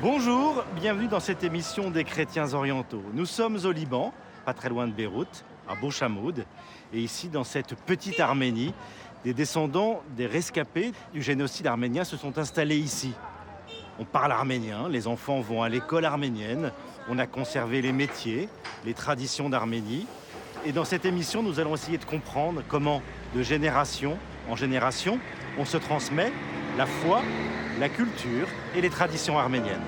Bonjour, bienvenue dans cette émission des chrétiens orientaux. Nous sommes au Liban, pas très loin de Beyrouth, à Bouchamoud. Et ici, dans cette petite Arménie, des descendants des rescapés du génocide arménien se sont installés ici. On parle arménien, les enfants vont à l'école arménienne, on a conservé les métiers, les traditions d'Arménie. Et dans cette émission, nous allons essayer de comprendre comment, de génération en génération, on se transmet la foi, la culture et les traditions arméniennes.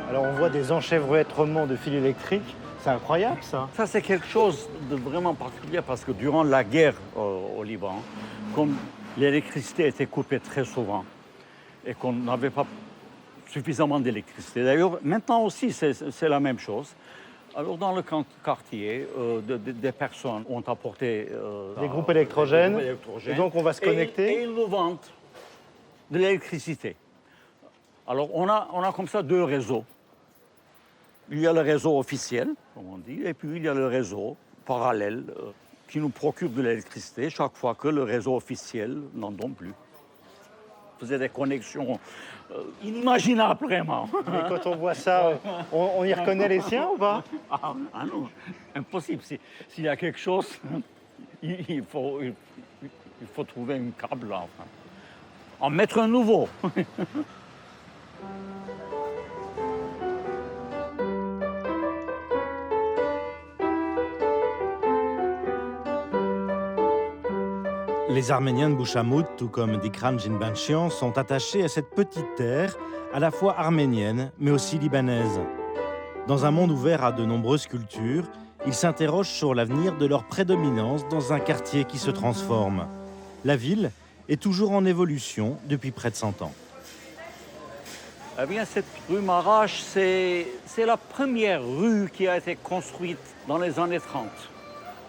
Alors on voit des enchevêtrements de fils électriques, c'est incroyable ça. Ça, c'est quelque chose de vraiment particulier parce que durant la guerre au Liban, comme l'électricité était coupée très souvent et qu'on n'avait pas suffisamment d'électricité. D'ailleurs, maintenant aussi, c'est la même chose. Alors, dans le quartier, des personnes ont apporté Des groupes électrogènes, et donc on va se et connecter. ils nous vendent de l'électricité. Alors, on a comme ça deux réseaux. Il y a le réseau officiel, comme on dit, et puis il y a le réseau parallèle qui nous procure de l'électricité chaque fois que le réseau officiel n'en donne plus. On faisait des connexions inimaginables, vraiment. Et quand on voit ça, on y reconnaît les siens ou pas? Ah non, impossible. S'il y a quelque chose, il faut trouver un câble, là, enfin. En mettre un nouveau. Les Arméniens de Bouchamoud, tout comme Dikran Jinbanchian, sont attachés à cette petite terre, à la fois arménienne, mais aussi libanaise. Dans un monde ouvert à de nombreuses cultures, ils s'interrogent sur l'avenir de leur prédominance dans un quartier qui se transforme. La ville est toujours en évolution depuis près de 100 ans. Eh bien, cette rue Marache, c'est la première rue qui a été construite dans les années 30,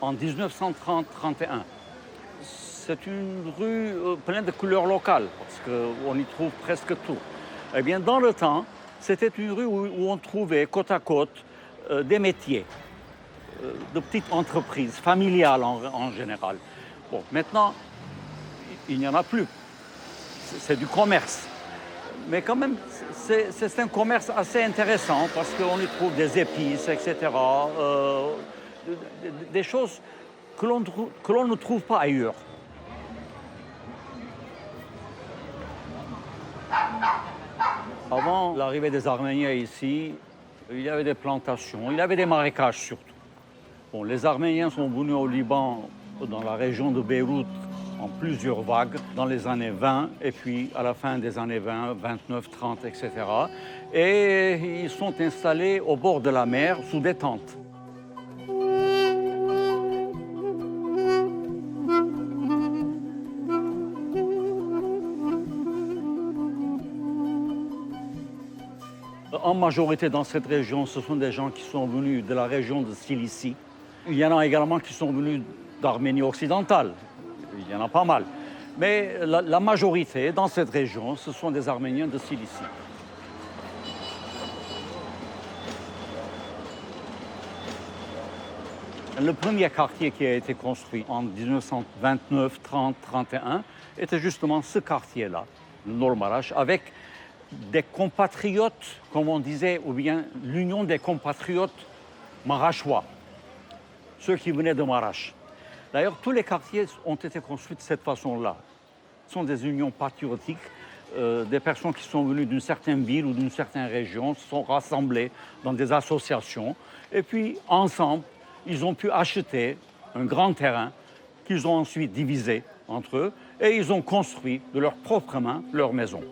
en 1930-31. C'est une rue pleine de couleurs locales, parce qu'on y trouve presque tout. Eh bien, dans le temps, c'était une rue où on trouvait côte à côte des métiers, de petites entreprises, familiales en général. Bon, maintenant, il n'y en a plus. C'est du commerce. Mais quand même, c'est un commerce assez intéressant, parce qu'on y trouve des épices, etc., des choses que l'on ne trouve pas ailleurs. Avant l'arrivée des Arméniens ici, il y avait des plantations, il y avait des marécages surtout. Bon, les Arméniens sont venus au Liban, dans la région de Beyrouth, en plusieurs vagues, dans les années 20, et puis à la fin des années 20, 29, 30, etc. Et ils sont installés au bord de la mer, sous des tentes. En majorité dans cette région, ce sont des gens qui sont venus de la région de Cilicie. Il y en a également qui sont venus d'Arménie occidentale. Il y en a pas mal. Mais la majorité dans cette région, ce sont des Arméniens de Cilicie. Le premier quartier qui a été construit en 1929, 30, 31 était justement ce quartier-là, le Nord Marache, avec des compatriotes, comme on disait, ou bien l'union des compatriotes marachois, ceux qui venaient de Marache. D'ailleurs, tous les quartiers ont été construits de cette façon-là. Ce sont des unions patriotiques, des personnes qui sont venues d'une certaine ville ou d'une certaine région, se sont rassemblées dans des associations, et puis, ensemble, ils ont pu acheter un grand terrain qu'ils ont ensuite divisé entre eux, et ils ont construit de leurs propres mains leur maison.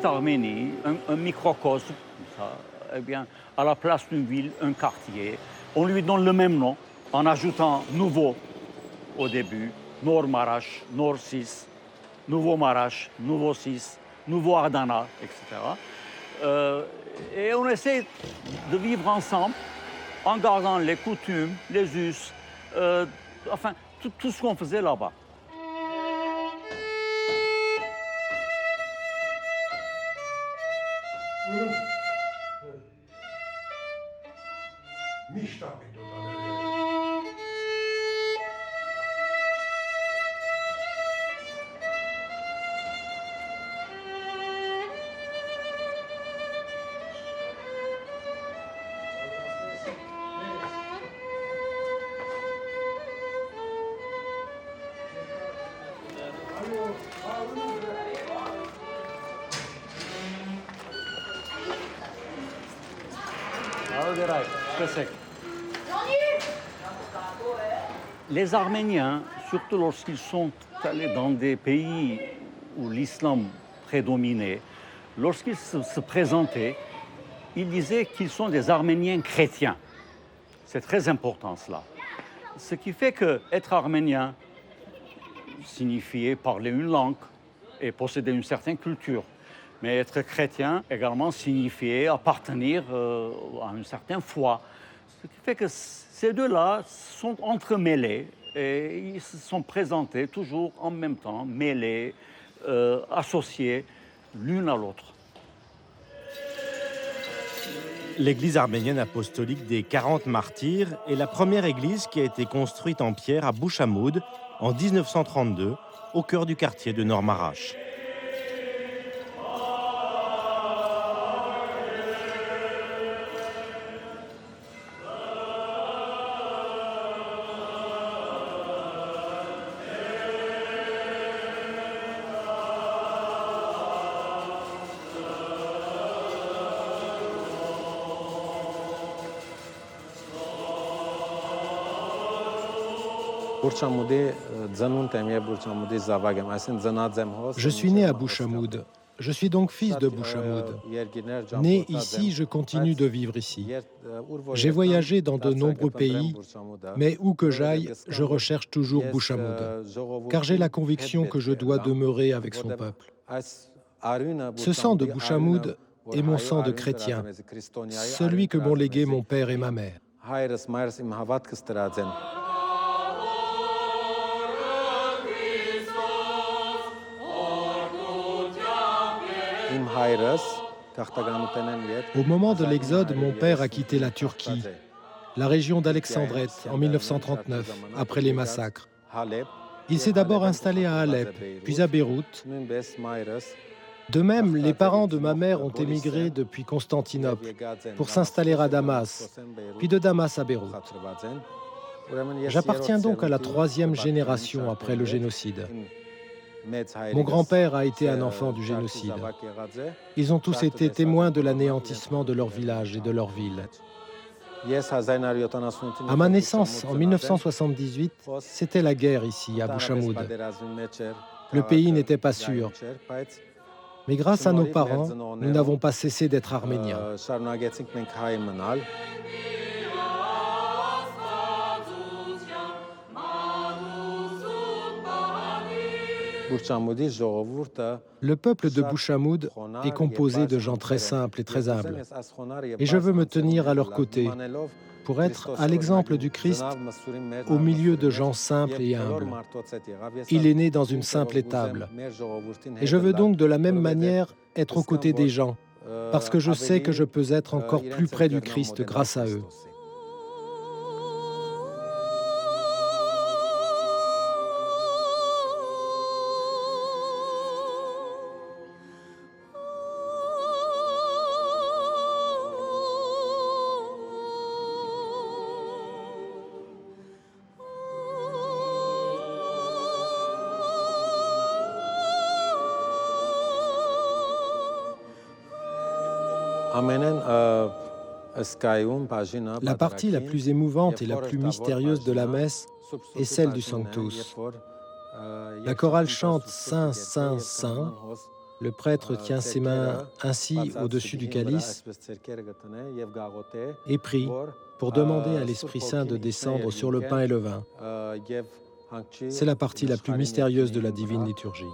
Arménie, un microcosme, ça, eh bien, à la place d'une ville, un quartier. On lui donne le même nom, en ajoutant nouveau au début, Nord Marash, Nord 6, Nouveau Marash, Nouveau 6, Nouveau Adana, etc. Et on essaie de vivre ensemble en gardant les coutumes, les us, enfin tout ce qu'on faisait là-bas. Les Arméniens, surtout lorsqu'ils sont allés dans des pays où l'islam prédominait, lorsqu'ils se présentaient, ils disaient qu'ils sont des Arméniens chrétiens. C'est très important cela. Ce qui fait qu'être arménien signifiait parler une langue et posséder une certaine culture. Mais être chrétien également signifiait appartenir à une certaine foi. Ce qui fait que ces deux-là sont entremêlés et ils se sont présentés toujours en même temps, mêlés, associés l'une à l'autre. L'église arménienne apostolique des 40 martyrs est la première église qui a été construite en pierre à Bouchamoud en 1932, au cœur du quartier de Nord Marash. Je suis né à Bouchamoud. Je suis donc fils de Bouchamoud. Né ici, je continue de vivre ici. J'ai voyagé dans de nombreux pays, mais où que j'aille, je recherche toujours Bouchamoud, car j'ai la conviction que je dois demeurer avec son peuple. Ce sang de Bouchamoud est mon sang de chrétien, celui que m'ont légué mon père et ma mère. Au moment de l'Exode, mon père a quitté la Turquie, la région d'Alexandrette, en 1939, après les massacres. Il s'est d'abord installé à Alep, puis à Beyrouth. De même, les parents de ma mère ont émigré depuis Constantinople pour s'installer à Damas, puis de Damas à Beyrouth. J'appartiens donc à la troisième génération après le génocide. Mon grand-père a été un enfant du génocide. Ils ont tous été témoins de l'anéantissement de leur village et de leur ville. À ma naissance, en 1978, c'était la guerre ici, à Bouchamoud. Le pays n'était pas sûr. Mais grâce à nos parents, nous n'avons pas cessé d'être arméniens. Le peuple de Bouchamoud est composé de gens très simples et très humbles. Et je veux me tenir à leur côté pour être à l'exemple du Christ au milieu de gens simples et humbles. Il est né dans une simple étable. Et je veux donc de la même manière être aux côtés des gens, parce que je sais que je peux être encore plus près du Christ grâce à eux. La partie la plus émouvante et la plus mystérieuse de la messe est celle du Sanctus. La chorale chante Saint, Saint, Saint. Le prêtre tient ses mains ainsi au-dessus du calice et prie pour demander à l'Esprit Saint de descendre sur le pain et le vin. C'est la partie la plus mystérieuse de la divine liturgie.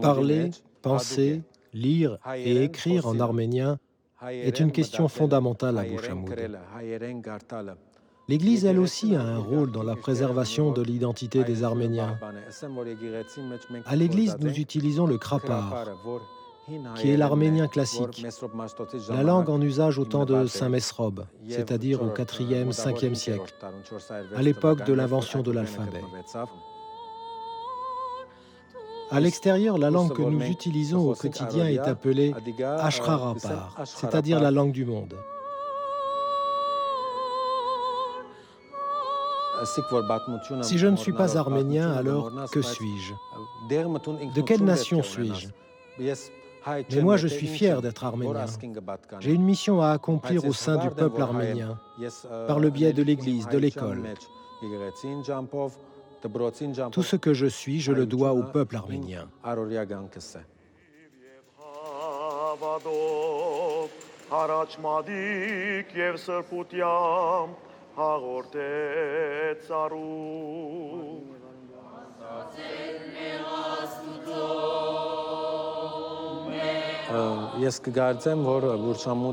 Parler, penser, lire et écrire en arménien est une question fondamentale à Bouchamoud. L'Église, elle aussi, a un rôle dans la préservation de l'identité des Arméniens. À l'Église, nous utilisons le krapar, qui est l'arménien classique, la langue en usage au temps de Saint Mesrob, c'est-à-dire au IVe, Ve siècle, à l'époque de l'invention de l'alphabet. À l'extérieur, la langue que nous utilisons au quotidien est appelée Ashrarapar, c'est-à-dire la langue du monde. Si je ne suis pas arménien, alors que suis-je? De quelle nation suis-je? Mais moi, je suis fier d'être arménien. J'ai une mission à accomplir au sein du peuple arménien, par le biais de l'Église, de l'école. Tout ce que je suis, je le dois au peuple arménien.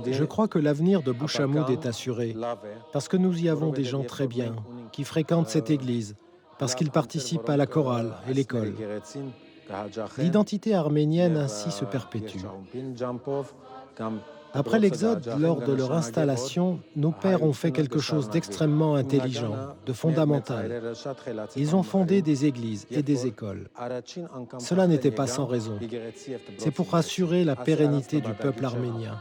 Je crois que l'avenir de Bouchamoud est assuré, parce que nous y avons des gens très bien, qui fréquentent cette église, parce qu'ils participent à la chorale et l'école. L'identité arménienne ainsi se perpétue. Après l'Exode, lors de leur installation, nos pères ont fait quelque chose d'extrêmement intelligent, de fondamental. Ils ont fondé des églises et des écoles. Cela n'était pas sans raison. C'est pour assurer la pérennité du peuple arménien.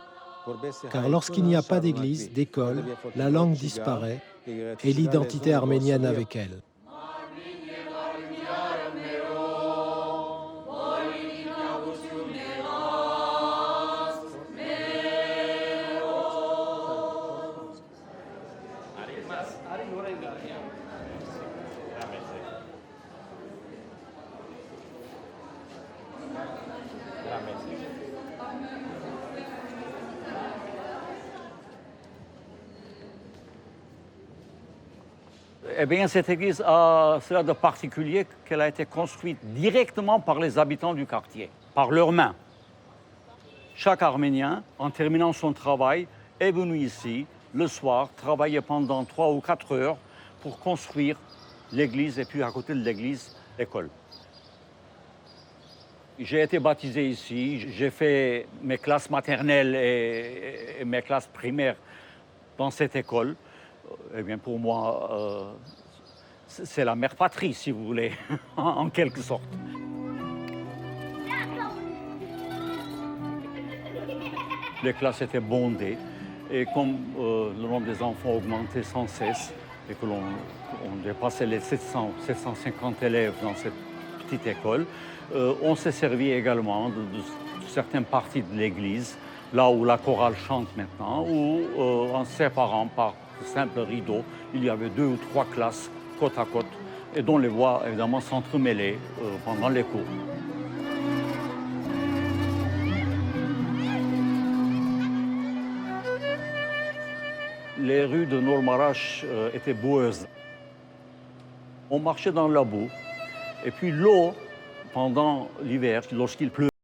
Car lorsqu'il n'y a pas d'église, d'école, la langue disparaît et l'identité arménienne avec elle. Eh bien, cette église a cela de particulier qu'elle a été construite directement par les habitants du quartier, par leurs mains. Chaque Arménien, en terminant son travail, est venu ici, le soir, travailler pendant 3 ou 4 heures pour construire l'église et puis à côté de l'église, l'école. J'ai été baptisé ici, j'ai fait mes classes maternelles et mes classes primaires dans cette école. Eh bien, pour moi, c'est la mère patrie, si vous voulez, en quelque sorte. Les classes étaient bondées et comme le nombre des enfants augmentait sans cesse et que l'on dépassait les 750 élèves dans cette petite école, on s'est servi également de certaines parties de l'église, là où la chorale chante maintenant, ou en séparant par simple rideau, il y avait 2 ou 3 classes côte à côte et dont les voix évidemment s'entremêlaient pendant les cours. Les rues de Nor-Marash étaient boueuses. On marchait dans la boue et puis l'eau, pendant l'hiver, lorsqu'il pleut,